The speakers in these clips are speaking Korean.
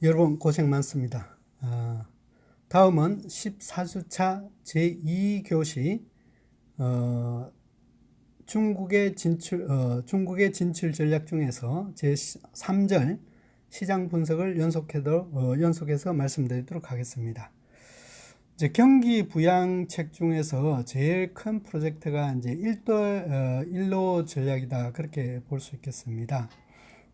여러분 고생 많습니다. 다음은 14주차 제2교시 중국의 진출 전략 중에서 제3절 시장 분석을 연속해서 말씀드리도록 하겠습니다. 이제 경기 부양책 중에서 제일 큰 프로젝트가 이제 일로 전략이다, 그렇게 볼 수 있겠습니다.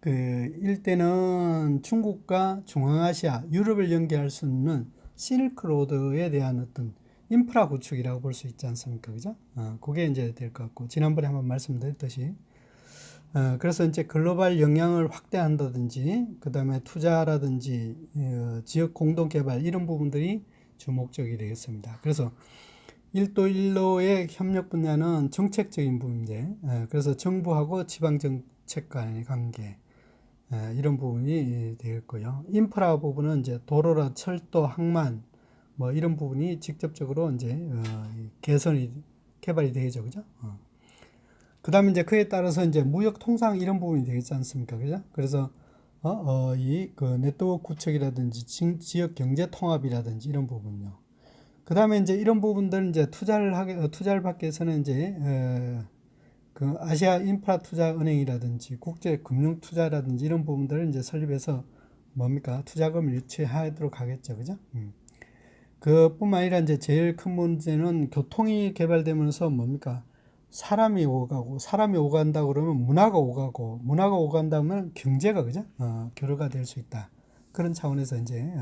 일대는 중국과 중앙아시아, 유럽을 연결할 수 있는 실크로드에 대한 어떤 인프라 구축이라고 볼 수 있지 않습니까? 그죠? 그게 이제 될 것 같고, 지난번에 한번 말씀드렸듯이, 그래서 이제 글로벌 영향을 확대한다든지, 그 다음에 투자라든지, 지역 공동개발, 이런 부분들이 주목적이 되겠습니다. 그래서 1도1로의 협력 분야는 정책적인 부분인데, 그래서 정부하고 지방정책 간의 관계, 이런 부분이 되겠고요. 인프라 부분은 이제 도로라 철도, 항만, 뭐 이런 부분이 직접적으로 이제 개발이 되죠, 그죠? 그 다음에 이제 그에 따라서 이제 무역 통상 이런 부분이 되겠지 않습니까, 그죠? 그래서 네트워크 구축이라든지 지역 경제 통합이라든지 이런 부분요. 그 다음에 이제 이런 부분들 이제 투자를 받기 위해서는 이제 아시아 인프라 투자 은행이라든지 국제 금융 투자라든지 이런 부분들을 이제 설립해서 뭡니까? 투자금을 유치하도록 하겠죠. 그죠? 그뿐만 아니라 이제 제일 큰 문제는 교통이 개발되면서 뭡니까? 사람이 오간다 그러면 문화가 오간다면 경제가, 그죠? 교류가 될 수 있다. 그런 차원에서 이제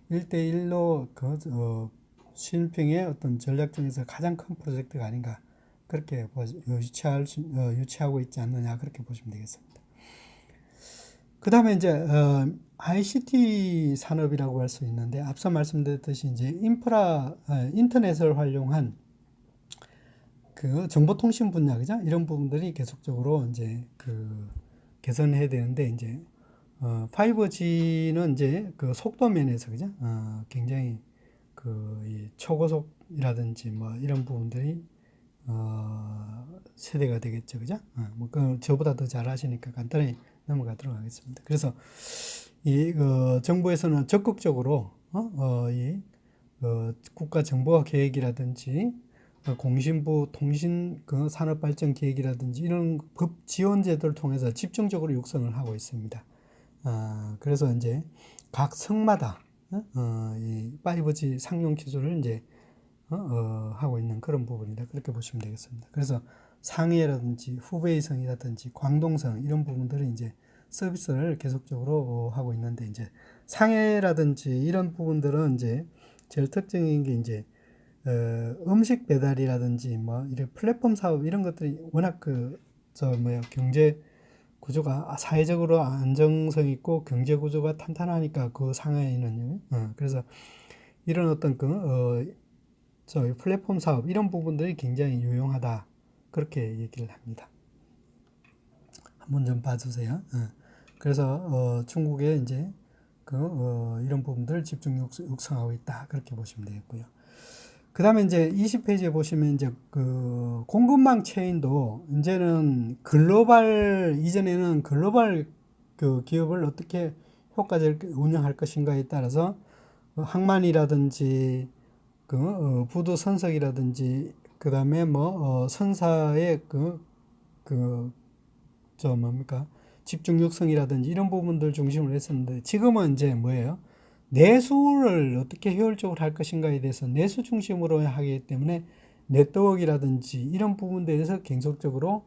1대1로 시진핑의 어떤 전략 중에서 가장 큰 프로젝트가 아닌가, 그렇게 유치하고 있지 않느냐, 그렇게 보시면 되겠습니다. 그 다음에 이제 ICT 산업이라고 할 수 있는데, 앞서 말씀드렸듯이 이제 인터넷을 활용한 그 정보통신 분야, 그죠? 이런 부분들이 계속적으로 이제 개선해야 되는데, 이제 5G는 이제 그 속도 면에서, 그죠? 굉장히 이 초고속이라든지 뭐 이런 부분들이 세대가 되겠죠, 그죠? 저보다 더 잘 아시니까 간단히 넘어가도록 하겠습니다. 그래서 정부에서는 적극적으로 국가 정보화 계획이라든지 공신부 통신 산업 발전 계획이라든지 이런 법 지원 제도를 통해서 집중적으로 육성을 하고 있습니다. 그래서 이제 각 성마다 이 5G 상용 기술을 이제 하고 있는 그런 부분이다, 그렇게 보시면 되겠습니다. 그래서 상해라든지 후베이성이라든지 광동성 이런 부분들은 이제 서비스를 계속적으로 하고 있는데, 이제 상해라든지 이런 부분들은 이제 제일 특징인 게 이제 음식 배달이라든지 뭐 이런 플랫폼 사업 이런 것들이 워낙 경제 구조가 사회적으로 안정성 있고 경제 구조가 탄탄하니까 그 상해에는요. 그래서 이런 어떤 플랫폼 사업 이런 부분들이 굉장히 유용하다, 그렇게 얘기를 합니다. 한번 좀 봐주세요. 그래서 중국에 이제 이런 부분들을 집중 육성하고 있다, 그렇게 보시면 되겠고요. 그 다음에 이제 20페이지에 보시면 이제 공급망 체인도 이제는 이전에는 글로벌 기업을 어떻게 효과적으로 운영할 것인가에 따라서 항만이라든지 부도 선석이라든지 그 다음에 선사의 집중 육성이라든지 이런 부분들 중심으로 했었는데, 지금은 이제 뭐예요? 내수를 어떻게 효율적으로 할 것인가에 대해서 내수 중심으로 하기 때문에 네트워크라든지 이런 부분에 대해서 계속적으로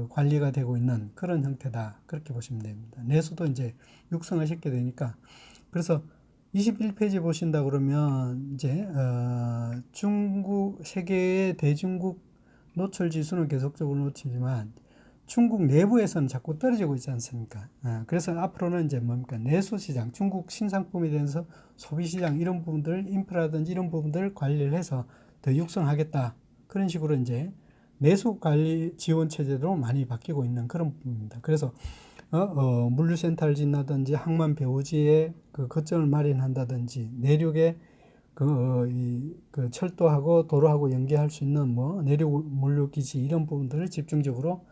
관리가 되고 있는 그런 형태다, 그렇게 보시면 됩니다. 내수도 이제 육성을 시키게 되니까. 그래서 21페이지 보신다 그러면 이제 세계의 대중국 노출 지수는 계속적으로 놓치지만 중국 내부에서는 자꾸 떨어지고 있지 않습니까? 그래서 앞으로는 이제 뭡니까? 내수 시장, 중국 신상품에 대해서 소비 시장 이런 부분들, 인프라든지 이런 부분들을 관리를 해서 더 육성하겠다, 그런 식으로 이제 내수 관리 지원 체제로 많이 바뀌고 있는 그런 부분입니다. 그래서 물류센터를 짓는다든지 항만 배후지에 거점을 마련한다든지 내륙에 철도하고 도로하고 연계할 수 있는 내륙 물류기지 이런 부분들을 집중적으로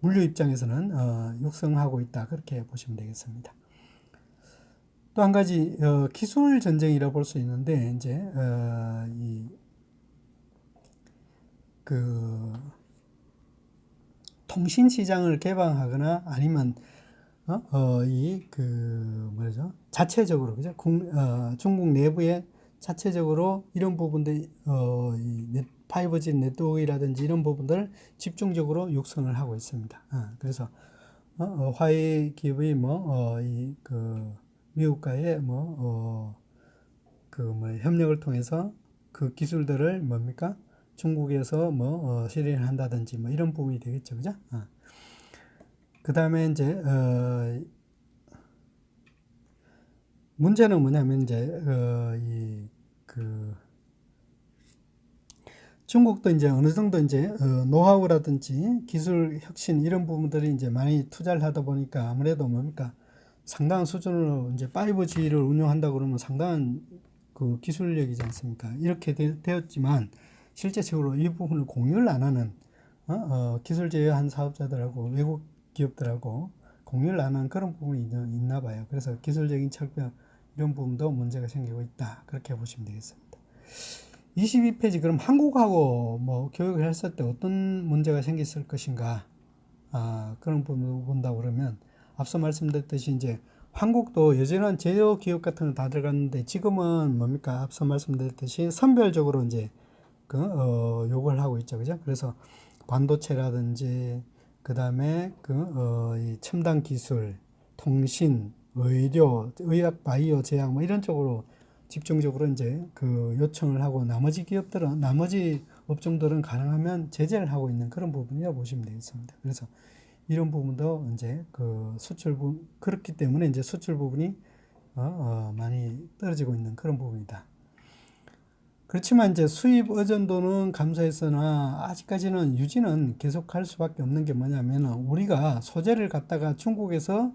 물류 입장에서는 육성하고 있다. 그렇게 보시면 되겠습니다. 또 한 가지 기술 전쟁이라 볼 수 있는데 이제 그 통신 시장을 개방하거나 아니면 뭐죠? 자체적으로 그죠? 중국 내부에 자체적으로 이런 부분들 5G 네트워크라든지 이런 부분들을 집중적으로 육성을 하고 있습니다. 그래서 화웨이 기업이 미국과의 협력을 통해서 그 기술들을 뭡니까? 중국에서 실현한다든지 이런 부분이 되겠죠, 그죠? 그 다음에 이제 문제는 뭐냐면 이제 중국도 이제 어느 정도 이제 노하우라든지 기술 혁신 이런 부분들이 이제 많이 투자를 하다 보니까 아무래도 뭡니까? 상당한 수준으로 이제 5G를 운영한다 그러면 상당한 그 기술력이지 않습니까? 이렇게 되었지만 실제적으로 이 부분을 공유를 안 하는 기술 제휴한 사업자들하고 외국 기업들하고 공유를 안 하는 그런 부분이 있나 봐요. 그래서 기술적인 철벽 이런 부분도 문제가 생기고 있다. 그렇게 보시면 되겠습니다. 22페이지 그럼 한국하고 교육을 했을 때 어떤 문제가 생겼을 것인가? 그런 부분을 본다고 그러면 앞서 말씀드렸듯이 이제 한국도 예전에는 제조 기업 같은 거 다 들어갔는데 지금은 뭡니까? 앞서 말씀드렸듯이 선별적으로 이제 요구를 하고 있죠. 그죠? 그래서 반도체라든지 그다음에 이 첨단 기술, 통신, 의료, 의학, 바이오, 제약 이런 쪽으로 집중적으로 이제 요청을 하고 나머지 업종들은 가능하면 제재를 하고 있는 그런 부분이라고 보시면 되겠습니다. 그래서 이런 부분도 이제 그렇기 때문에 이제 수출 부분이 많이 떨어지고 있는 그런 부분이다. 그렇지만 이제 수입 의존도는 감소했으나 아직까지는 유지는 계속할 수밖에 없는 게 뭐냐면 우리가 소재를 갖다가 중국에서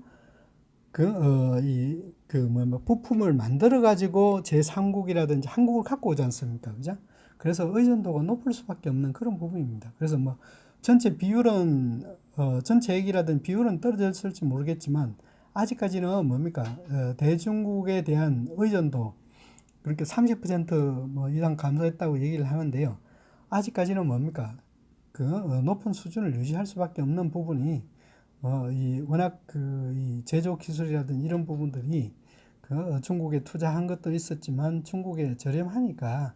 부품을 만들어 가지고 제3국이라든지 한국을 갖고 오지 않습니까? 그죠? 그래서 의존도가 높을 수밖에 없는 그런 부분입니다. 그래서 전체 비율은 전체액이라든 비율은 떨어졌을지 모르겠지만 아직까지는 대중국에 대한 의존도 그렇게 30% 이상 감소했다고 얘기를 하는데요. 아직까지는 높은 수준을 유지할 수밖에 없는 부분이 워낙 이 제조 기술이라든 이런 부분들이 중국에 투자한 것도 있었지만 중국에 저렴하니까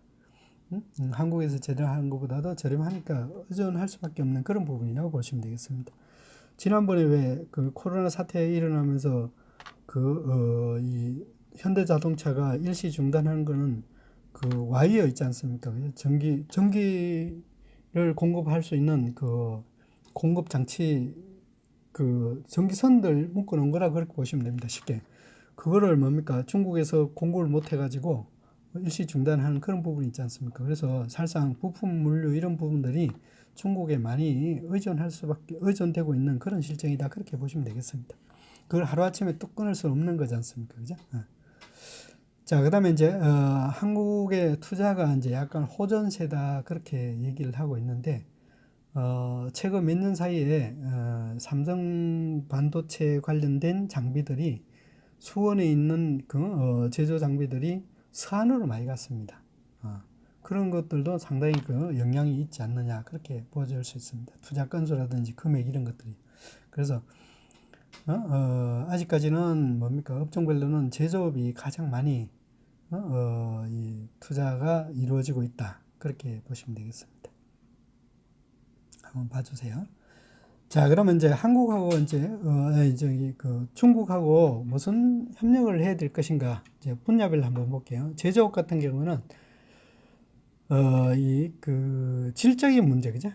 한국에서 제작하는 것보다도 저렴하니까 의존할 수밖에 없는 그런 부분이라고 보시면 되겠습니다. 지난번에 왜 코로나 사태 일어나면서 이 현대자동차가 일시 중단하는 거는 와이어 있지 않습니까? 전기를 공급할 수 있는 공급 장치 전기선들 묶어놓은 거라 그렇게 보시면 됩니다. 쉽게. 그거를 중국에서 공급을 못 해가지고 일시 중단하는 그런 부분이 있지 않습니까? 그래서 사실상 부품 물류 이런 부분들이 중국에 많이 의존되고 있는 그런 실정이다. 그렇게 보시면 되겠습니다. 그걸 하루아침에 뚝 끊을 수 없는 거지 않습니까? 그죠? 자, 그 다음에 이제, 한국의 투자가 이제 약간 호전세다. 그렇게 얘기를 하고 있는데, 최근 몇 년 사이에, 삼성 반도체 관련된 장비들이 수원에 있는 제조 장비들이 서안으로 많이 갔습니다. 그런 것들도 상당히 영향이 있지 않느냐 그렇게 보여줄 수 있습니다. 투자 건수라든지 금액 이런 것들이. 그래서 아직까지는 업종별로는 제조업이 가장 많이 이 투자가 이루어지고 있다 그렇게 보시면 되겠습니다. 한번 봐주세요. 자, 그러면 이제 한국하고 이제 중국하고 무슨 협력을 해야 될 것인가 이제 분야별로 한번 볼게요. 제조업 같은 경우는 질적인 문제, 그죠?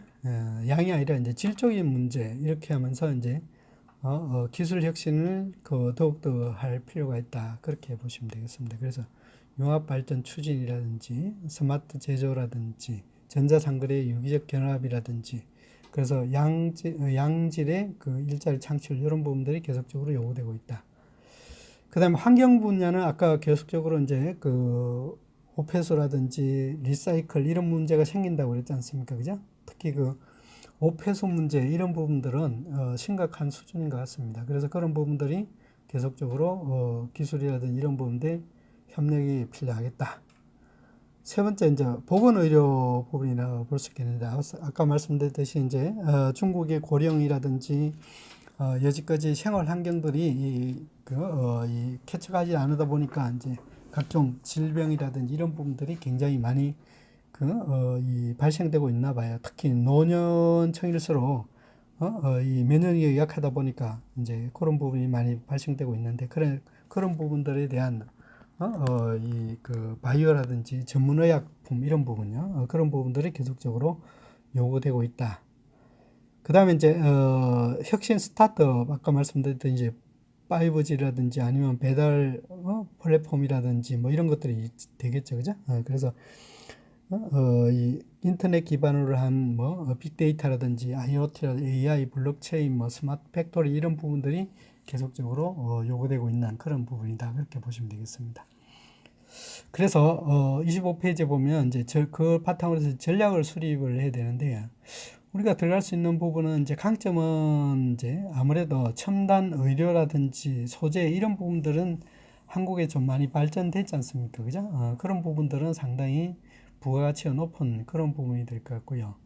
양이 아니라 이제 질적인 문제, 이렇게 하면서 이제, 기술 혁신을 더욱더 할 필요가 있다. 그렇게 보시면 되겠습니다. 그래서 융합 발전 추진이라든지, 스마트 제조라든지, 전자상거래의 유기적 결합이라든지, 그래서 양질의 일자리 창출, 이런 부분들이 계속적으로 요구되고 있다. 그 다음에 환경 분야는 아까 계속적으로 이제 오폐수라든지 리사이클 이런 문제가 생긴다고 그랬지 않습니까? 그죠? 특히 오폐수 문제 이런 부분들은 심각한 수준인 것 같습니다. 그래서 그런 부분들이 계속적으로 기술이라든지 이런 부분들 협력이 필요하겠다. 세 번째 이제 보건의료 부분이라고 볼 수 있겠는데 아까 말씀드렸듯이 이제 중국의 고령이라든지 여지까지 생활 환경들이 이 쾌척하지 않으다 보니까 이제 각종 질병이라든지 이런 부분들이 굉장히 많이 이 발생되고 있나 봐요. 특히 노년층일수록 이 면역력이 약하다 보니까 이제 그런 부분이 많이 발생되고 있는데 그런 부분들에 대한 이 바이오라든지 전문의약품 이런 부분요. 그런 부분들이 계속적으로 요구되고 있다. 그 다음에 이제 혁신 스타트업 아까 말씀드렸던 이제 5G라든지 아니면 배달 플랫폼이라든지 뭐 이런 것들이 되겠죠, 그죠? 그래서 이 인터넷 기반으로 한 뭐 빅데이터라든지 IoT라든지 AI, 블록체인, 뭐 스마트 팩토리 이런 부분들이 계속적으로 요구되고 있는 그런 부분이다. 그렇게 보시면 되겠습니다. 그래서 25페이지에 보면 이제 그 바탕으로 해서 전략을 수립을 해야 되는데 우리가 들어갈 수 있는 부분은 이제 강점은 이제 아무래도 첨단 의료라든지 소재 이런 부분들은 한국에 좀 많이 발전됐지 않습니까? 그죠? 그런 부분들은 상당히 부가가치가 높은 그런 부분이 될 것 같고요.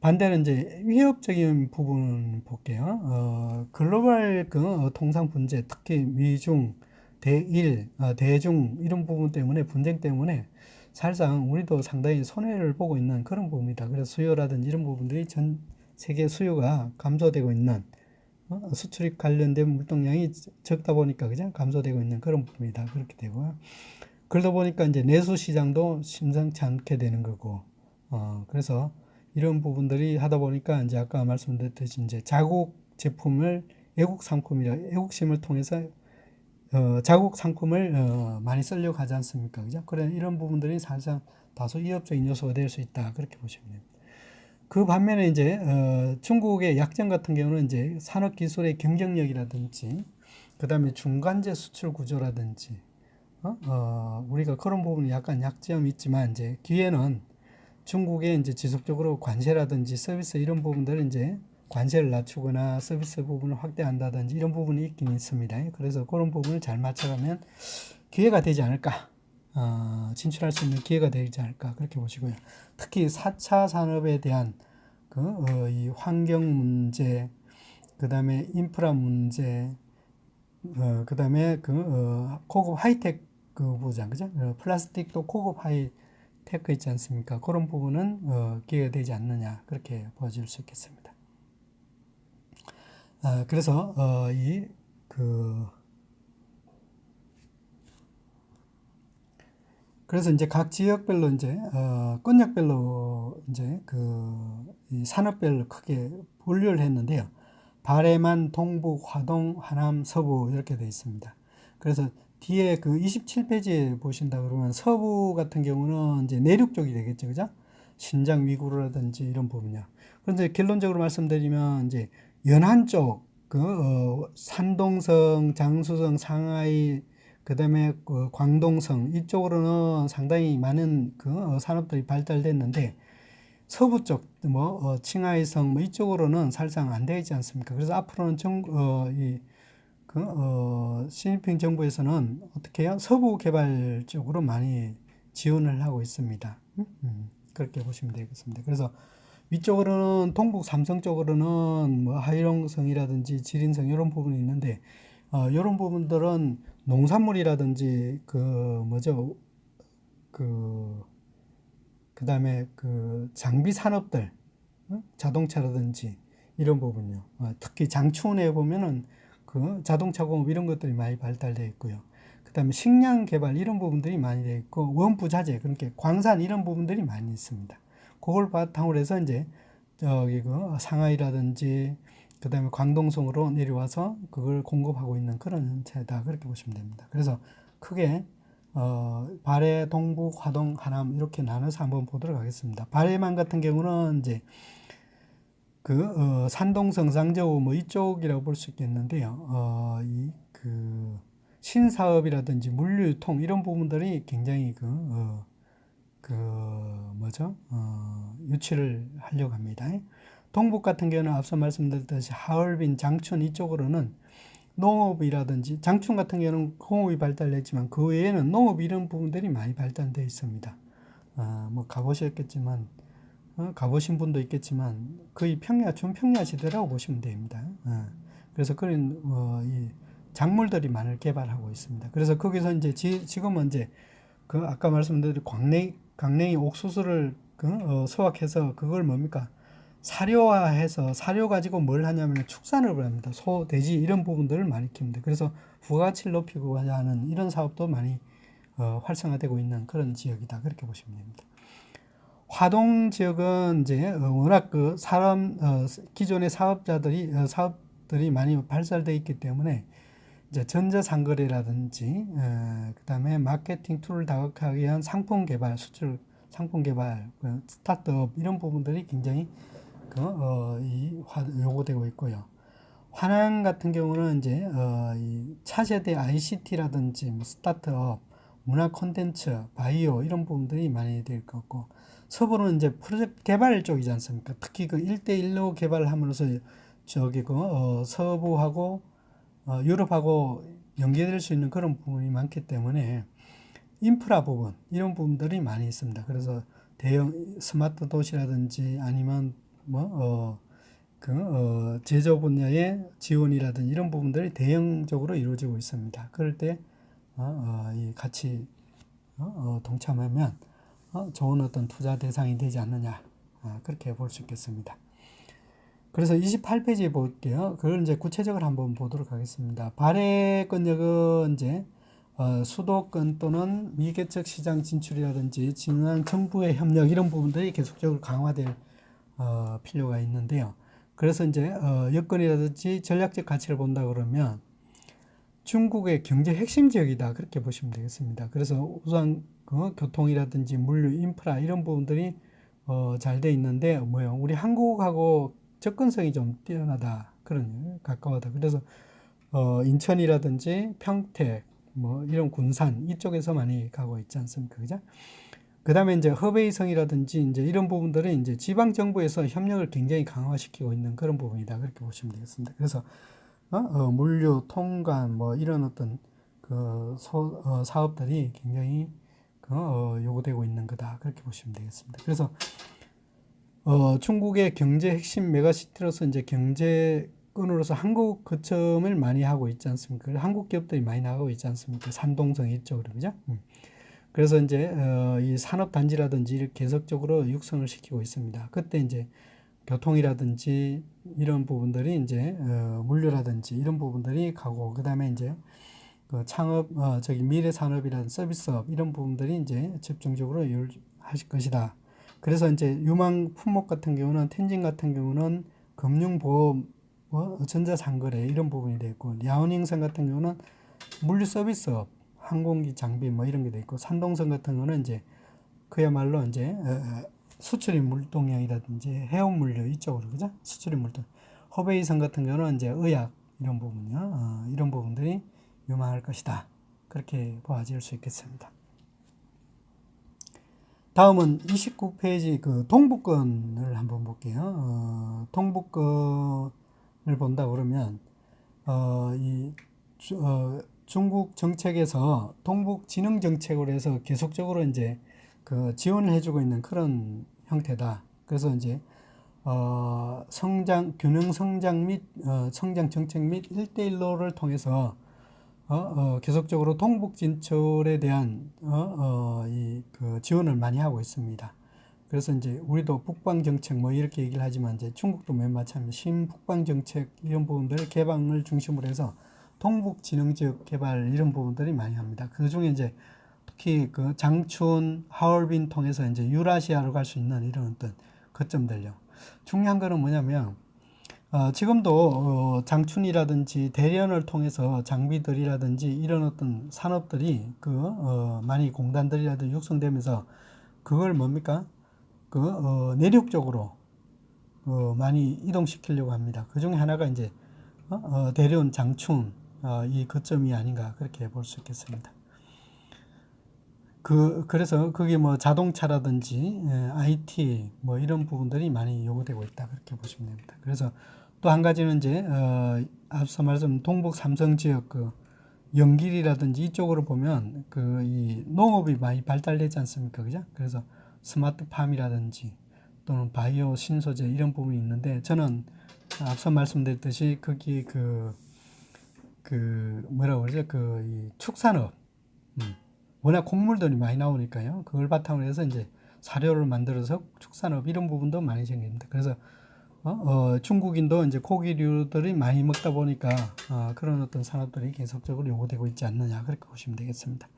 반대로 이제 위협적인 부분 볼게요. 글로벌 통상 분제, 특히 미중, 대일, 대중 이런 부분 때문에 분쟁 때문에 사실상 우리도 상당히 손해를 보고 있는 그런 부분이다. 그래서 수요라든지 이런 부분들이 전 세계 수요가 감소되고 있는 수출입 관련된 물동량이 적다 보니까 그냥 감소되고 있는 그런 부분이다. 그렇게 되고요. 그러다 보니까 이제 내수 시장도 심상치 않게 되는 거고, 그래서 이런 부분들이 하다 보니까 이제 아까 말씀드렸듯이 이제 자국 제품을 애국 상품이라 애국심을 통해서 자국 상품을 많이 쓰려고 하지 않습니까? 그죠? 그래 이런 부분들이 사실상 다소 위협적인 요소가 될 수 있다. 그렇게 보시면 됩니다. 그 반면에 이제 중국의 약점 같은 경우는 이제 산업 기술의 경쟁력이라든지 그다음에 중간재 수출 구조라든지 우리가 그런 부분이 약간 약점이 있지만 이제 기회는 중국에 이제 지속적으로 관세라든지 서비스 이런 부분들을 이제 관세를 낮추거나 서비스 부분을 확대한다든지 이런 부분이 있긴 있습니다. 그래서 그런 부분을 잘 맞춰가면 기회가 되지 않을까. 진출할 수 있는 기회가 되지 않을까. 그렇게 보시고요. 특히 4차 산업에 대한 이 환경 문제, 그 다음에 인프라 문제, 그 다음에 고급 하이테크 부장, 그죠? 플라스틱도 고급 하이테크 있지 않습니까? 그런 부분은 기회가 되지 않느냐. 그렇게 보여질 수 있겠습니다. 그래서, 그래서 이제 각 지역별로 이제, 권역별로 이제 이 산업별로 크게 분류를 했는데요. 발해만, 동북, 화동, 하남, 서부 이렇게 되어 있습니다. 그래서 뒤에 27페이지에 보신다 그러면 서부 같은 경우는 이제 내륙 쪽이 되겠죠, 그죠? 신장 위구르라든지 이런 부분이요. 그런데 결론적으로 말씀드리면 이제 연안 쪽, 산동성, 장수성, 상하이, 그다음에 광동성 이쪽으로는 상당히 많은 산업들이 발달됐는데 서부 쪽, 뭐, 칭하이성, 뭐, 이쪽으로는 사실상 안 되지 않습니까? 그래서 앞으로는 시진핑 정부에서는 어떻게 해요? 서부 개발 쪽으로 많이 지원을 하고 있습니다. 그렇게 보시면 되겠습니다. 그래서 위쪽으로는 동북 삼성 쪽으로는 뭐 하이롱성이라든지 지린성 이런 부분이 있는데, 이런 부분들은 농산물이라든지 뭐죠? 그 다음에 장비 산업들, 자동차라든지 이런 부분요. 특히 장추원에 보면은 자동차 공업 이런 것들이 많이 발달되어 있고요. 그 다음에 식량 개발 이런 부분들이 많이 되어 있고 원부자재, 그러니까 광산 이런 부분들이 많이 있습니다. 그걸 바탕으로 해서 이제 저기 상하이라든지 그 다음에 광동성으로 내려와서 그걸 공급하고 있는 그런 형태다. 그렇게 보시면 됩니다. 그래서 크게 발해, 동북, 화동, 하남 이렇게 나눠서 한번 보도록 하겠습니다. 발해만 같은 경우는 이제 산동성, 쌍저우 뭐 이쪽이라고 볼 수 있겠는데요. 신사업이라든지 물류통 이런 부분들이 굉장히 그 뭐죠? 유치를 하려고 합니다. 동북 같은 경우는 앞서 말씀드렸듯이 하얼빈, 장춘 이쪽으로는 농업이라든지 장춘 같은 경우는 공업이 발달했지만 그 외에는 농업 이런 부분들이 많이 발달되어 있습니다. 뭐 가보셨겠지만 가보신 분도 있겠지만 거의 준평야 시대라고 보시면 됩니다. 그래서 그런 이 작물들이 많이 개발하고 있습니다. 그래서 거기서 이제 지금은 이제 그 아까 말씀드린 강냉이 옥수수를 수확해서 그걸 뭡니까? 사료화해서 사료 가지고 뭘 하냐면 축산을 합니다. 소, 돼지 이런 부분들을 많이 키웁니다. 그래서 부가가치를 높이고자 하는 이런 사업도 많이 활성화되고 있는 그런 지역이다. 그렇게 보시면 됩니다. 화동 지역은 이제 워낙 그 기존의 사업들이 많이 발달되어 있기 때문에 이제 전자상거래라든지 그다음에 마케팅 툴을 다각하기 위한 상품 개발, 수출 상품 개발, 스타트업 이런 부분들이 굉장히 요구되고 있고요. 화남 같은 경우는 이제 이 차세대 ICT라든지 뭐 스타트업, 문화 콘텐츠, 바이오 이런 부분들이 많이 될 것 같고, 서부는 이제 프로젝트 개발 쪽이지 않습니까? 특히 그 1대1로 개발을 함으로써 저기 서부하고 유럽하고 연계될 수 있는 그런 부분이 많기 때문에 인프라 부분 이런 부분들이 많이 있습니다. 그래서 대형 스마트 도시라든지 아니면 제조 분야의 지원이라든지 이런 부분들이 대형적으로 이루어지고 있습니다. 그럴 때 같이 동참하면 좋은 어떤 투자 대상이 되지 않느냐 그렇게 볼 수 있겠습니다. 그래서 28페이지 볼게요. 그걸 이제 구체적으로 한번 보도록 하겠습니다. 발해권역은 이제 수도권 또는 미개척 시장 진출이라든지 지난 정부의 협력 이런 부분들이 계속적으로 강화될 필요가 있는데요. 그래서 이제 여건이라든지 전략적 가치를 본다 그러면 중국의 경제 핵심 지역이다 그렇게 보시면 되겠습니다. 그래서 우선 교통이라든지 물류, 인프라 이런 부분들이 잘 돼 있는데 우리 한국하고 접근성이 좀 뛰어나다 그런 가까워다. 그래서 인천이라든지 평택 뭐 이런 군산 이쪽에서 많이 가고 있지 않습니까, 그죠? 그 다음에 이제 허베이성이라든지 이제 이런 부분들은 이제 지방 정부에서 협력을 굉장히 강화시키고 있는 그런 부분이다 그렇게 보시면 되겠습니다. 그래서 물류, 통관 뭐 이런 어떤 사업들이 굉장히 요구되고 있는 거다 그렇게 보시면 되겠습니다. 그래서 중국의 경제 핵심 메가시티로서 이제 경제권으로서 한국 거점을 많이 하고 있지 않습니까? 한국 기업들이 많이 나가고 있지 않습니까? 산동성 이쪽으로 그죠? 그래서 이제 이 산업 단지라든지 이렇게 계속적으로 육성을 시키고 있습니다. 그때 이제 교통이라든지 이런 부분들이 이제 물류라든지 이런 부분들이 가고 그다음에 이제 그 창업 미래 산업이라든 서비스업 이런 부분들이 이제 집중적으로 하실 것이다. 그래서 이제 유망 품목 같은 경우는 텐진 같은 경우는 금융보험, 전자상거래 이런 부분이 되어 있고 야원행성 같은 경우는 물류 서비스업, 항공기 장비 뭐 이런 게 되어 있고 산동성 같은 경우는 이제 그야말로 이제 수출입 물동량이라든지 해운 물류 이쪽으로 그죠? 수출입 물동. 허베이성 같은 경우는 이제 의약 이런 부분이요. 이런 부분들이 유망할 것이다. 그렇게 보아질 수 있겠습니다. 다음은 29페이지 그 동북권을 한번 볼게요. 동북권을 본다 그러면 중국 정책에서 동북 진흥 정책으로 해서 계속적으로 이제 그 지원을 해주고 있는 그런 형태다. 그래서 이제 균형 성장 및 성장 정책 및 1대1로를 통해서 계속적으로 동북 진출에 대한 그 지원을 많이 하고 있습니다. 그래서 이제 우리도 북방 정책 뭐 이렇게 얘기를 하지만 이제 중국도 맨 마찬가지 신북방 정책 이런 부분들 개방을 중심으로 해서 동북 진흥 지역 개발 이런 부분들이 많이 합니다. 그 중에 이제 특히 그 장춘, 하얼빈 통해서 이제 유라시아로 갈 수 있는 이런 어떤 거점들요. 중요한 거는 뭐냐면 지금도 장춘이라든지 대련을 통해서 장비들이라든지 이런 어떤 산업들이 많이 공단들이라든지 육성되면서 그걸 뭡니까? 내륙 쪽으로 많이 이동시키려고 합니다. 그 중에 하나가 이제 대련, 장춘 이 거점이 아닌가 그렇게 볼 수 있겠습니다. 그래서 그게 뭐 자동차라든지 IT 뭐 이런 부분들이 많이 요구되고 있다. 그렇게 보시면 됩니다. 그래서 또 한 가지는 이제 앞서 말씀 동북 삼성 지역 그 연길이라든지 이쪽으로 보면 그 이 농업이 많이 발달되지 않습니까? 그죠? 그래서 스마트팜이라든지 또는 바이오 신소재 이런 부분이 있는데 저는 앞서 말씀드렸듯이 거기 뭐라고 그러죠? 그 이 축산업 워낙 곡물들이 많이 나오니까요. 그걸 바탕으로 해서 이제 사료를 만들어서 축산업 이런 부분도 많이 생깁니다. 그래서 중국인도 이제 고기류들이 많이 먹다 보니까 그런 어떤 산업들이 계속적으로 요구되고 있지 않느냐 그렇게 보시면 되겠습니다.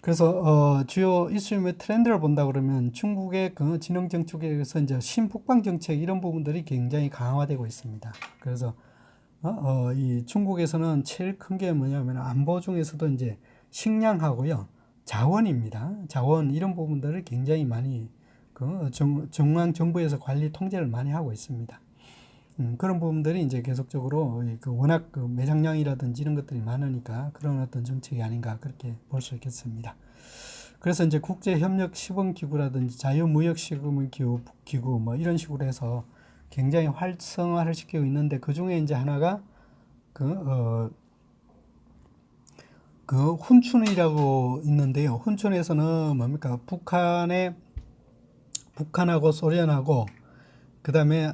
그래서 주요 이슈 및 트렌드를 본다 그러면 중국의 그 진흥 정책에서 이제 신북방 정책 이런 부분들이 굉장히 강화되고 있습니다. 그래서 이 중국에서는 제일 큰 게 뭐냐면 안보 중에서도 이제 식량하고요 자원입니다. 자원 이런 부분들을 굉장히 많이 그 중앙 정부에서 관리 통제를 많이 하고 있습니다. 그런 부분들이 이제 계속적으로 그 워낙 그 매장량이라든지 이런 것들이 많으니까 그런 어떤 정책이 아닌가 그렇게 볼 수 있겠습니다. 그래서 이제 국제협력 시범기구라든지 자유무역시범기구 뭐 이런 식으로 해서 굉장히 활성화를 시키고 있는데 그 중에 이제 하나가 그 훈춘이라고 있는데요. 훈춘에서는 뭡니까? 북한하고 소련하고 그 다음에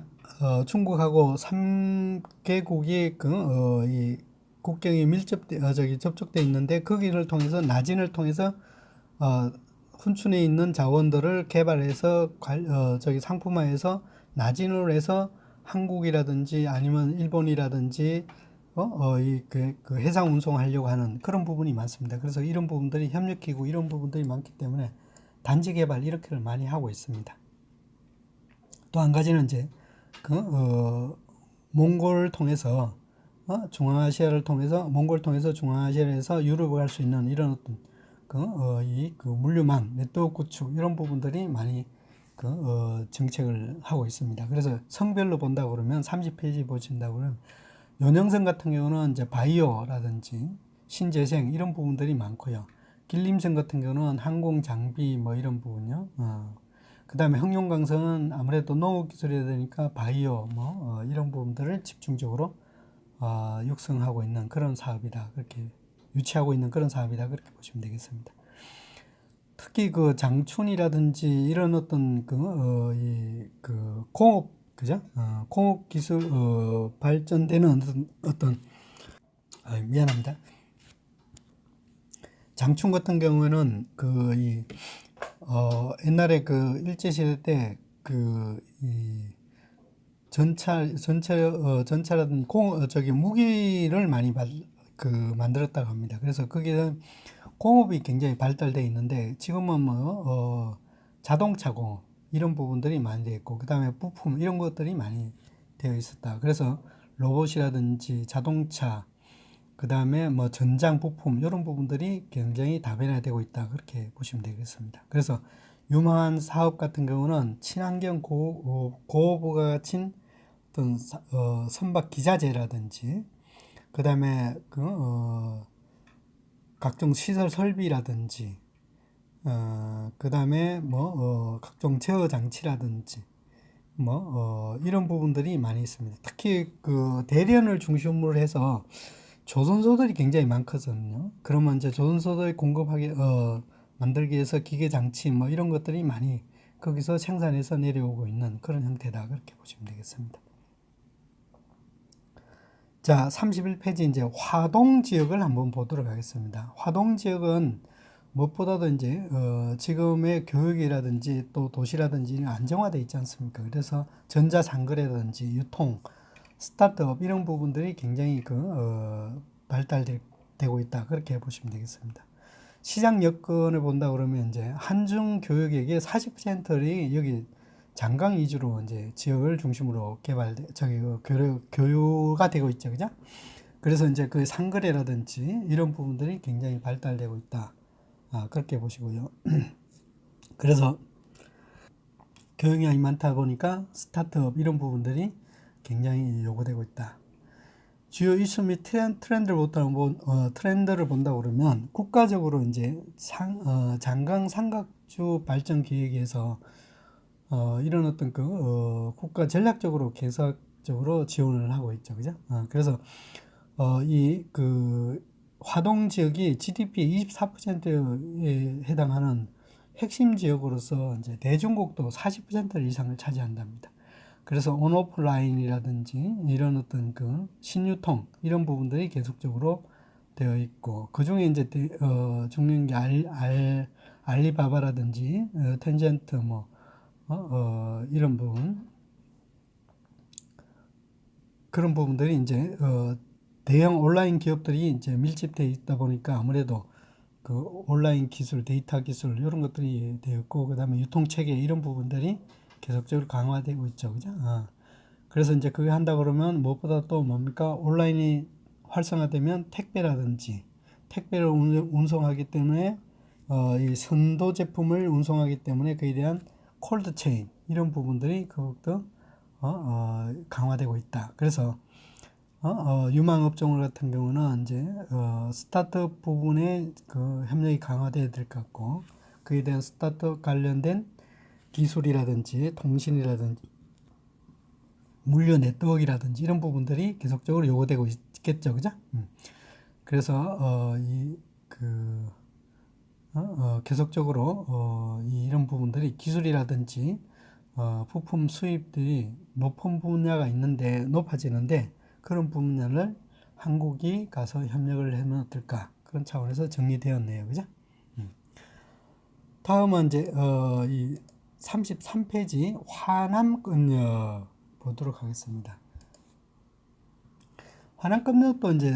중국하고 3개국이 이 국경이 접촉돼 있는데 거기를 통해서 나진을 통해서 훈춘에 있는 자원들을 개발해서 상품화해서 나진으로 해서 한국이라든지 아니면 일본이라든지 그 해상 운송하려고 하는 그런 부분이 많습니다. 그래서 이런 부분들이 협력기구 이런 부분들이 많기 때문에 단지 개발 이렇게를 많이 하고 있습니다. 또 한 가지는 이제 몽골을 통해서 중앙아시아를 통해서 몽골을 통해서 중앙아시아에서 유럽을 갈 수 있는 이런 어떤 그 물류망 네트워크 구축 이런 부분들이 많이 정책을 하고 있습니다. 그래서 성별로 본다 그러면 30페이지 보신다 그러면 연영선 같은 경우는 이제 바이오라든지 신재생 이런 부분들이 많고요. 길림선 같은 경우는 항공 장비 뭐 이런 부분요. 그 다음에 흑룡강선은 아무래도 농업 기술이야 되니까 바이오 뭐 이런 부분들을 집중적으로 육성하고 있는 그런 사업이다. 그렇게 유치하고 있는 그런 사업이다. 그렇게 보시면 되겠습니다. 특히 그 장춘이라든지 이런 어떤 그 공업 그죠? 공업 기술 발전되는 어떤 미안합니다. 장춘 같은 경우에는 옛날에 그 일제시대 때 전차라든지 무기를 많이 만들었다고 합니다. 그래서 거기는 공업이 굉장히 발달되어 있는데 지금은 자동차 공업 이런 부분들이 많이 되어 있고 그 다음에 부품 이런 것들이 많이 되어 있었다. 그래서 로봇이라든지 자동차 그 다음에 뭐 전장 부품 이런 부분들이 굉장히 다변화되고 있다. 그렇게 보시면 되겠습니다. 그래서 유망한 사업 같은 경우는 친환경 고부가 가친 어떤 선박 기자재라든지 그 다음에 각종 시설 설비라든지 그 다음에 각종 제어 장치라든지 이런 부분들이 많이 있습니다. 특히 그 대련을 중심으로 해서 조선소들이 굉장히 많거든요. 그러면 이제 조선소들 만들기 위해서 기계 장치 이런 것들이 많이 거기서 생산해서 내려오고 있는 그런 형태다. 그렇게 보시면 되겠습니다. 자, 31페이지 이제 화동 지역을 한번 보도록 하겠습니다. 화동 지역은 무엇보다도 이제 지금의 교육이라든지 또 도시라든지 안정화되어 있지 않습니까? 그래서 전자상거래라든지 유통, 스타트업 이런 부분들이 굉장히 발달되고 있다. 그렇게 보시면 되겠습니다. 시장 여건을 본다 그러면 이제 한중 교육에게 40%를 여기 장강 위주로 이제 지역을 중심으로 교류가 되고 있죠. 그죠? 그래서 이제 그 상거래라든지 이런 부분들이 굉장히 발달되고 있다. 그렇게 보시고요. 그래서 교육량이 많다 보니까 스타트업 이런 부분들이 굉장히 요구되고 있다. 주요 이슈 및 트렌드를 본다 그러면 국가적으로 이제 장강 삼각주 발전 계획에서 이런 어떤 국가 전략적으로 계획적으로 지원을 하고 있죠, 그죠? 그래서 이 화동 지역이 GDP 24%에 해당하는 핵심 지역으로서 이제 대중국도 40% 이상을 차지한답니다. 그래서 온오프라인이라든지 이런 어떤 신유통 이런 부분들이 계속적으로 되어 있고 그 중에 이제 중요한 게 알리바바라든지 텐젠트 이런 부분 그런 부분들이 이제 대형 온라인 기업들이 이제 밀집되어 있다 보니까 아무래도 온라인 기술, 데이터 기술 이런 것들이 되었고 그다음에 유통 체계 이런 부분들이 계속적으로 강화되고 있죠, 그죠? 그래서 이제 그게 한다 그러면 무엇보다 또 뭡니까? 온라인이 활성화되면 택배를 운송하기 때문에 이 선도 제품을 운송하기 때문에 그에 대한 콜드 체인 이런 부분들이 더욱더 강화되고 있다. 그래서 유망 업종을 같은 경우는 이제 스타트업 부분에 협력이 강화돼야 될 것 같고 그에 대한 스타트업 관련된 기술이라든지 통신이라든지 물류 네트워크라든지 이런 부분들이 계속적으로 요구되고 있겠죠, 그죠? 그래서 계속적으로 이런 부분들이 기술이라든지 부품 수입들이 높은 분야가 있는데 높아지는데 그런 분야를 한국이 가서 협력을 하면 어떨까 그런 차원에서 정리되었네요, 그죠? 다음은 이제 이 33페이지 화남건역 보도록 하겠습니다. 화남건역도 이제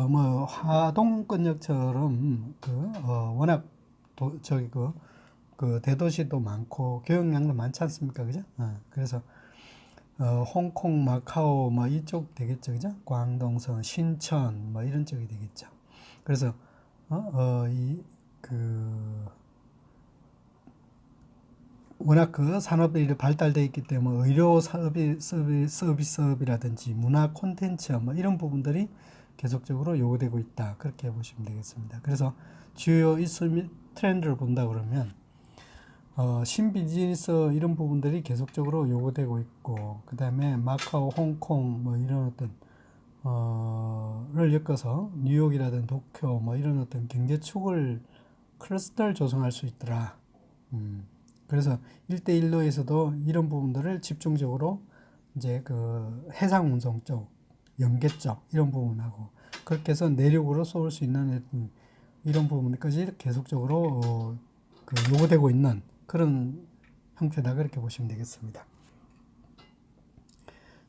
뭐 화동건역처럼 워낙 대도시도 많고 교역량도 많지 않습니까, 그죠? 그래서 홍콩, 마카오 뭐 이쪽 되겠죠, 그죠? 광동성, 신천 뭐 이런 쪽이 되겠죠. 그래서 워낙 산업이 발달되어 있기 때문에 의료 서비스업이라든지 문화 콘텐츠 뭐 이런 부분들이 계속적으로 요구되고 있다. 그렇게 보시면 되겠습니다. 그래서 주요 이슈 및 트렌드를 본다 그러면 신비즈니스 이런 부분들이 계속적으로 요구되고 있고 그 다음에 마카오, 홍콩 뭐 이런 어떤 를 엮어서 뉴욕이라든 도쿄 뭐 이런 어떤 경제축을 클러스터를 조성할 수 있더라. 그래서 1대1로에서도 이런 부분들을 집중적으로 이제 해상 운송 쪽, 연계 쪽 이런 부분하고 그렇게 해서 내륙으로 쏠 수 있는 이런 부분까지 계속적으로 요구되고 있는 그런 형태다 그렇게 보시면 되겠습니다.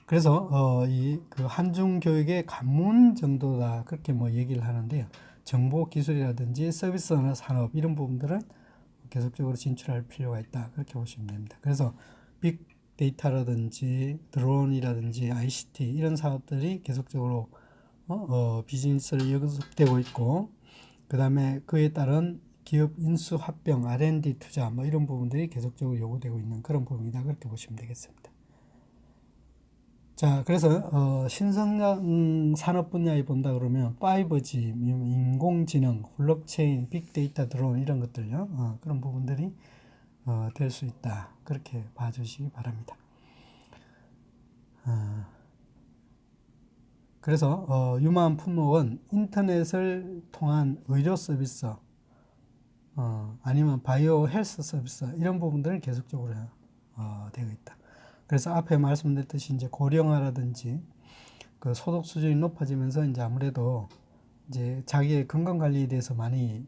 그래서 이 한중 교육의 관문 정도다 그렇게 뭐 얘기를 하는데요. 정보 기술이라든지 서비스 산업 이런 부분들은 계속적으로 진출할 필요가 있다 그렇게 보시면 됩니다. 그래서 빅데이터라든지 드론이라든지 ICT 이런 사업들이 계속적으로 비즈니스를 연습되고 있고 그 다음에 그에 따른 기업 인수 합병, R&D 투자 뭐 이런 부분들이 계속적으로 요구되고 있는 그런 부분이다 그렇게 보시면 되겠습니다. 자, 그래서 신성장 산업 분야에 본다 그러면 5G, 인공지능, 블록체인, 빅데이터, 드론 이런 것들요. 그런 부분들이 될 수 있다. 그렇게 봐주시기 바랍니다. 그래서 유망한 품목은 인터넷을 통한 의료 서비스, 아니면 바이오 헬스 서비스 이런 부분들을 계속적으로 되어 있다. 그래서 앞에 말씀드렸듯이 이제 고령화라든지 소득 수준이 높아지면서 이제 아무래도 이제 자기의 건강 관리에 대해서 많이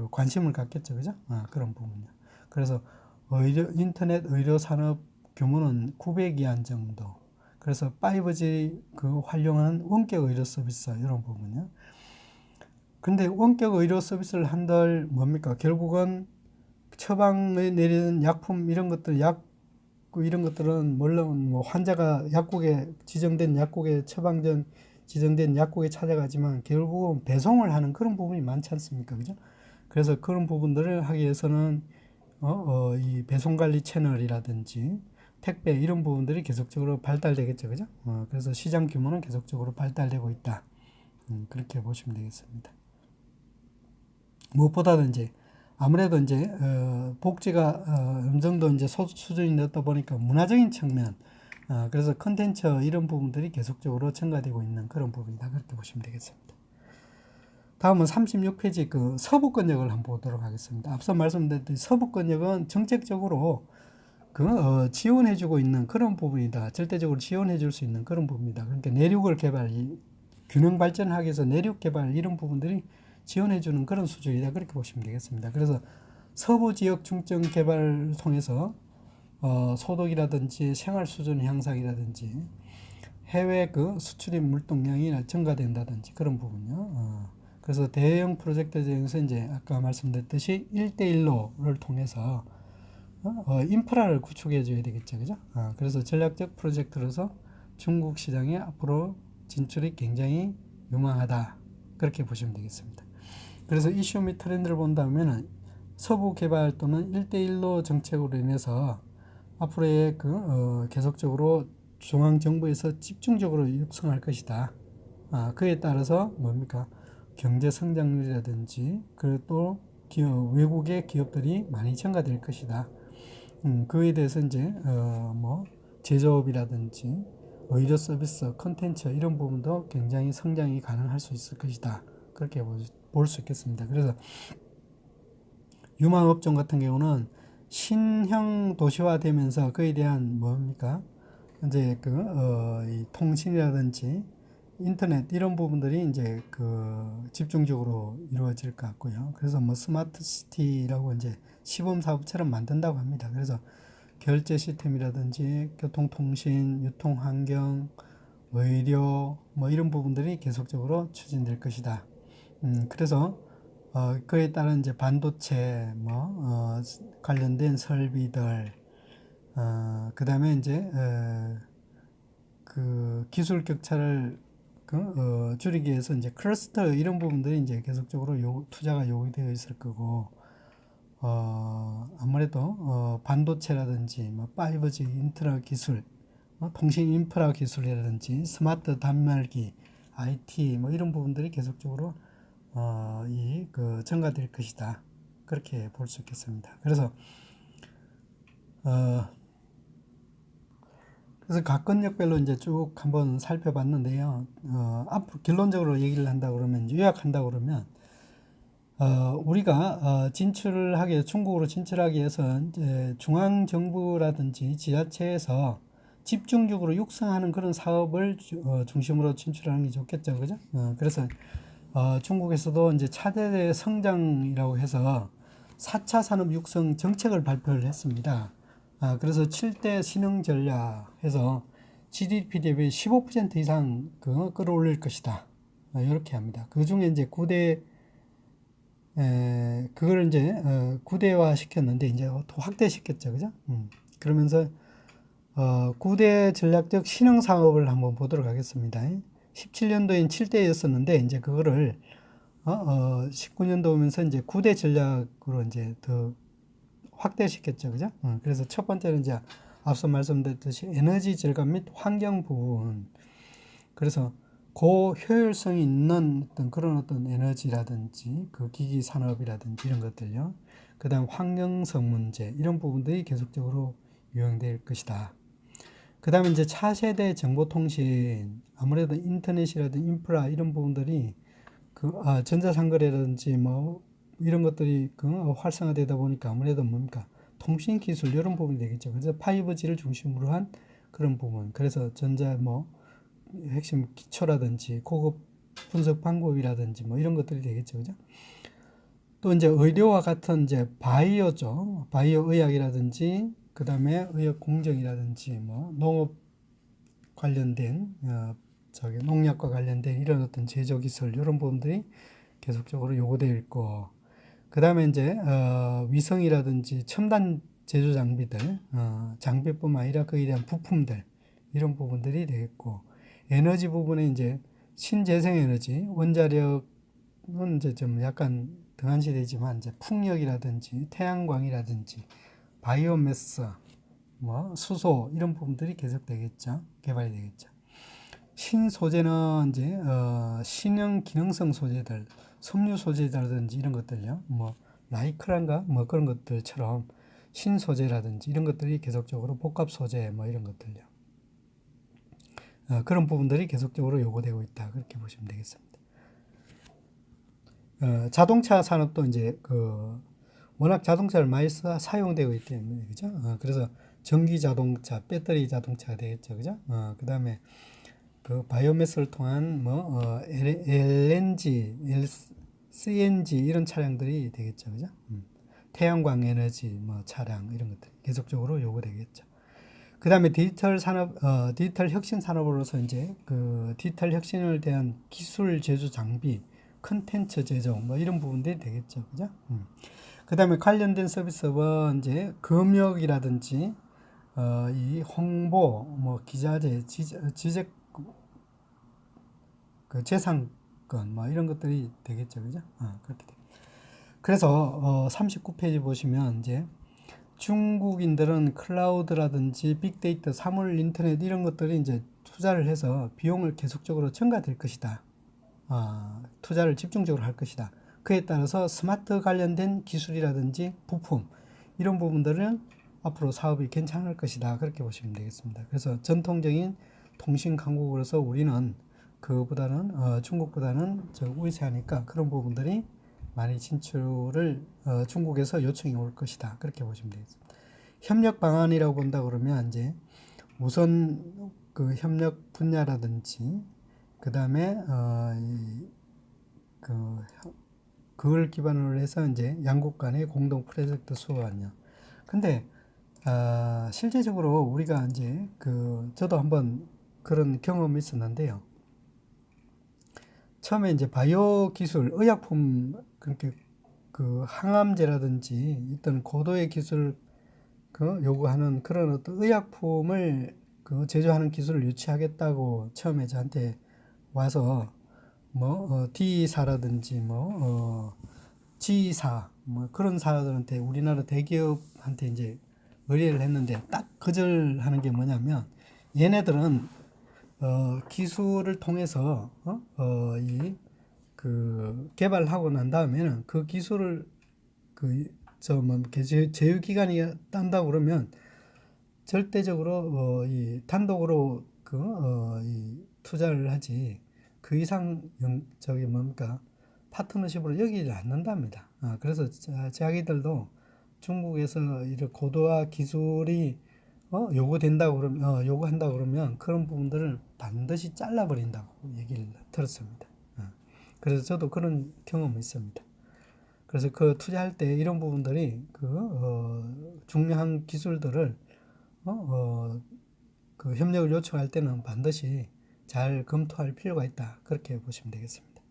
관심을 갖겠죠, 그죠? 그런 부분이요. 그래서 인터넷 의료 산업 규모는 900위안 정도. 그래서 5G 활용한 원격 의료 서비스 이런 부분이요. 근데 원격 의료 서비스를 한들 뭡니까? 결국은 처방에 내리는 약품 이런 것들 이런 것들은 물론 뭐 환자가 지정된 약국에 처방전 지정된 약국에 찾아가지만 결국은 배송을 하는 그런 부분이 많지 않습니까? 그죠? 그래서 그런 부분들을 하기 위해서는 이 배송 관리 채널이라든지 택배 이런 부분들이 계속적으로 발달되겠죠, 그죠? 그래서 시장 규모는 계속적으로 발달되고 있다. 그렇게 보시면 되겠습니다. 무엇보다도 이제 아무래도 이제 복지가 어느 정도 이제 수준이 높다 보니까 문화적인 측면, 그래서 컨텐츠 이런 부분들이 계속적으로 증가되고 있는 그런 부분이다. 그렇게 보시면 되겠습니다. 다음은 36페이지 그 서부권역을 한번 보도록 하겠습니다. 앞서 말씀드렸듯이 서부권역은 정책적으로 지원해주고 있는 그런 부분이다. 절대적으로 지원해줄 수 있는 그런 부분이다. 그러니까 내륙을 균형 발전하기 위해서 내륙 개발 이런 부분들이 지원해주는 그런 수준이다. 그렇게 보시면 되겠습니다. 그래서 서부 지역 중점 개발을 통해서 소득이라든지 생활 수준 향상이라든지 해외 수출입 물동량이 증가된다든지 그런 부분요. 그래서 대형 프로젝트 중에서 이제 아까 말씀드렸듯이 1대1로를 통해서 인프라를 구축해 줘야 되겠죠. 그죠? 그래서 전략적 프로젝트로서 중국 시장에 앞으로 진출이 굉장히 유망하다. 그렇게 보시면 되겠습니다. 그래서 이슈 및 트렌드를 본다면 서부 개발 또는 1대1로 정책으로 인해서 앞으로의 계속적으로 중앙정부에서 집중적으로 육성할 것이다. 그에 따라서 뭡니까? 경제 성장률이라든지 그리고 또 외국의 기업들이 많이 증가될 것이다. 그에 대해서 이제 제조업이라든지 의료 서비스, 컨텐츠 이런 부분도 굉장히 성장이 가능할 수 있을 것이다. 그렇게 볼 수 있겠습니다. 그래서 유망 업종 같은 경우는 신형 도시화되면서 그에 대한 뭡니까? 이제 이 통신이라든지 인터넷 이런 부분들이 이제 집중적으로 이루어질 것 같고요. 그래서 스마트 시티라고 이제 시범 사업처럼 만든다고 합니다. 그래서 결제 시스템이라든지 교통통신, 유통환경, 의료 이런 부분들이 계속적으로 추진될 것이다. 그래서 그에 따른 이제 반도체 관련된 설비들, 그다음에 이제 기술 격차를 줄이기 위해서 이제 클러스터 이런 부분들이 이제 계속적으로 투자가 요구되어 있을 거고, 아무래도 반도체라든지 5G 인프라 기술, 통신 인프라 기술이라든지 스마트 단말기, IT 이런 부분들이 계속적으로 증가될 것이다. 그렇게 볼 수 있겠습니다. 그래서 각 권역별로 이제 쭉 한번 살펴봤는데요. 앞으로 결론적으로 얘기를 한다 그러면, 요약한다 그러면, 우리가 중국으로 진출하기 위해서 이제 중앙정부라든지 지자체에서 집중적으로 육성하는 그런 사업을 중심으로 진출하는 게 좋겠죠. 그죠? 그래서 중국에서도 이제 차세대 성장이라고 해서 4차 산업 육성 정책을 발표를 했습니다. 그래서 7대 신흥 전략 해서 GDP 대비 15% 이상 끌어올릴 것이다. 이렇게 합니다. 그 중에 이제 9대, 그걸 이제 9대화 시켰는데 이제 더 확대시켰죠. 그죠? 그러면서 9대 전략적 신흥 사업을 한번 보도록 하겠습니다. 17년도엔 7대였었는데 이제 그거를 19년도 오면서 이제 9대 전략으로 이제 더 확대시켰죠. 그죠? 그래서 첫 번째는 이제 앞서 말씀드렸듯이 에너지 절감 및 환경 부분. 그래서 고효율성이 있는 그런 에너지라든지 기기 산업이라든지 이런 것들요. 그 다음 환경성 문제 이런 부분들이 계속적으로 유행될 것이다. 그 다음에 이제 차세대 정보통신, 아무래도 인터넷이라든지 인프라 이런 부분들이 전자상거래라든지 이런 것들이 활성화되다 보니까 아무래도 뭡니까? 통신 기술 이런 부분이 되겠죠. 그래서 5G를 중심으로 한 그런 부분. 그래서 핵심 기초라든지 고급 분석 방법이라든지 이런 것들이 되겠죠. 그죠? 또 이제 의료와 같은 이제 바이오죠. 바이오 의학이라든지 그 다음에 의학 공정이라든지 농업 관련된 농약과 관련된 이런 제조 기술 이런 부분들이 계속적으로 요구되어 있고, 그 다음에 이제 위성이라든지 첨단 제조 장비들, 장비뿐만 아니라 그에 대한 부품들 이런 부분들이 되겠고, 에너지 부분에 이제 신재생 에너지, 원자력은 이제 좀 약간 등한시되지만 이제 풍력이라든지 태양광이라든지 바이오매스 뭐 수소 이런 부분들이 계속 되겠죠. 개발이 되겠죠. 신소재는 이제 신형 기능성 소재들, 섬유 소재라든지 이런 것들요. 뭐 라이크란가 뭐 그런 것들처럼 신소재라든지 이런 것들이 계속적으로 복합 소재 뭐 이런 것들요. 그런 부분들이 계속적으로 요구되고 있다. 그렇게 보시면 되겠습니다. 자동차 산업도 이제 워낙 자동차를 많이 사용되고 있기 때문에 그죠? 그래서 전기 자동차, 배터리 자동차가 되겠죠, 그죠? 그다음에 그 바이오매스를 통한 뭐 LNG, CNG 이런 차량들이 되겠죠, 그죠? 태양광 에너지 뭐 차량 이런 것들 계속적으로 요구되겠죠. 그다음에 디지털 산업, 디지털 혁신 산업으로서 이제 그 디지털 혁신을 대한 기술 제조 장비, 컨텐츠 제조 뭐 이런 부분들이 되겠죠, 그죠? 그다음에 관련된 서비스업은 이제 금역이라든지 이 홍보, 뭐 기자재, 지적 그 재산권 뭐 이런 것들이 되겠죠, 그죠? 그렇게 돼. 그래서 39페이지 보시면 이제 중국인들은 클라우드라든지 빅데이터, 사물 인터넷 이런 것들이 이제 투자를 해서 비용을 계속적으로 증가될 것이다. 투자를 집중적으로 할 것이다. 그에 따라서 스마트 관련된 기술이라든지 부품 이런 부분들은 앞으로 사업이 괜찮을 것이다. 그렇게 보시면 되겠습니다. 그래서 전통적인 통신 강국으로서 우리는 그보다는 중국보다는 우세하니까 그런 부분들이 많이 진출을 중국에서 요청이 올 것이다. 그렇게 보시면 되겠습니다. 협력 방안이라고 본다 그러면 이제 우선 그 협력 분야라든지 그 다음에 그걸 기반으로 해서 이제 양국 간의 공동 프로젝트 수반이요. 근데 실제적으로 우리가 이제 저도 한번 그런 경험이 있었는데요. 처음에 이제 바이오 기술, 의약품 그렇게 그 항암제라든지 어떤 고도의 기술 요구하는 그런 어떤 의약품을 제조하는 기술을 유치하겠다고 처음에 저한테 와서 뭐 D사라든지 뭐 G사 뭐 그런 사람들한테 우리나라 대기업한테 이제 의뢰를 했는데 딱 거절하는 게 뭐냐면 얘네들은 기술을 통해서 개발하고 난 다음에는 그 기술을 제휴기간이 딴다고 그러면 절대적으로 이 단독으로 이 투자를 하지 그 이상 파트너십으로 여기지 않는답니다. 그래서 자기들도 중국에서 이런 고도화 기술이 요구한다고 그러면 그런 부분들을 반드시 잘라버린다고 얘기를 들었습니다. 그래서 저도 그런 경험이 있습니다. 그래서 투자할 때 이런 부분들이 중요한 기술들을 협력을 요청할 때는 반드시 잘 검토할 필요가 있다. 그렇게 보시면 되겠습니다.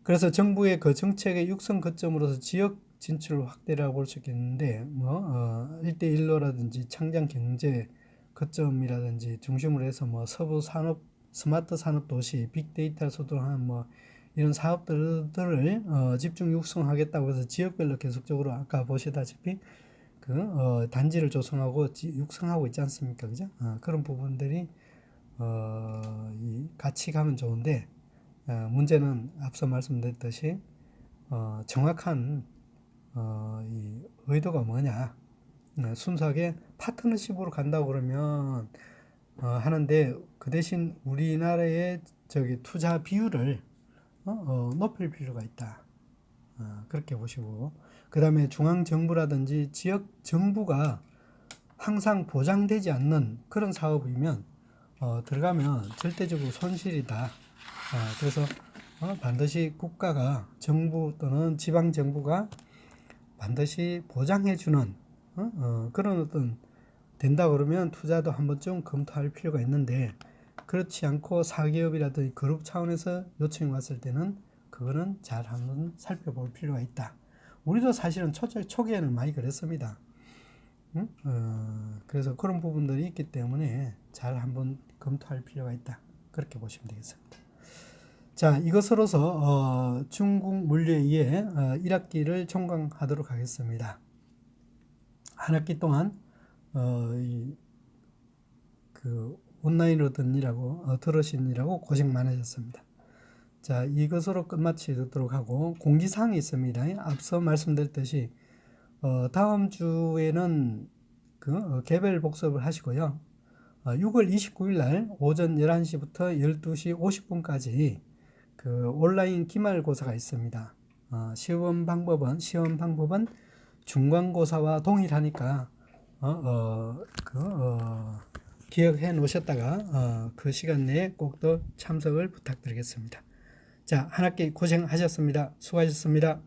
그래서 정부의 정책의 육성 거점으로서 지역 진출을 확대라고 볼 수 있겠는데, 1대1로라든지 창장 경제 거점이라든지 중심으로 해서 서부 산업, 스마트 산업 도시, 빅데이터를 소통한 이런 사업들을 집중 육성하겠다고 해서 지역별로 계속적으로 아까 보시다시피 단지를 조성하고 육성하고 있지 않습니까? 그죠? 그런 부분들이 같이 가면 좋은데, 문제는 앞서 말씀드렸듯이 정확한 이 의도가 뭐냐? 순수하게 파트너십으로 간다고 그러면 하는데 그 대신 우리나라의 투자 비율을 높일 필요가 있다. 그렇게 보시고 그 다음에 중앙정부라든지 지역 정부가 항상 보장되지 않는 그런 사업이면 들어가면 절대적으로 손실이다. 그래서 반드시 국가가 정부 또는 지방 정부가 반드시 보장해주는 그런 어떤 된다 그러면 투자도 한 번쯤 검토할 필요가 있는데 그렇지 않고 사기업이라든지 그룹 차원에서 요청이 왔을 때는 그거는 잘 한번 살펴볼 필요가 있다. 우리도 사실은 초기에는 많이 그랬습니다. 그래서 그런 부분들이 있기 때문에 잘 한번 검토할 필요가 있다. 그렇게 보시면 되겠습니다. 자, 이것으로서 중국 물리의 1학기를 종강하도록 하겠습니다. 한 학기 동안 온라인으로 들으시느라고 고생 많으셨습니다. 자, 이것으로 끝마치도록 하고 공지사항이 있습니다. 앞서 말씀드렸듯이 다음 주에는 개별 복습을 하시고요. 6월 29일 날 오전 11시부터 12시 50분까지 온라인 기말고사가 있습니다. 시험 방법은 중간고사와 동일하니까 기억해 놓으셨다가 그 시간 내에 꼭 또 참석을 부탁드리겠습니다. 자, 한 학기 고생하셨습니다. 수고하셨습니다.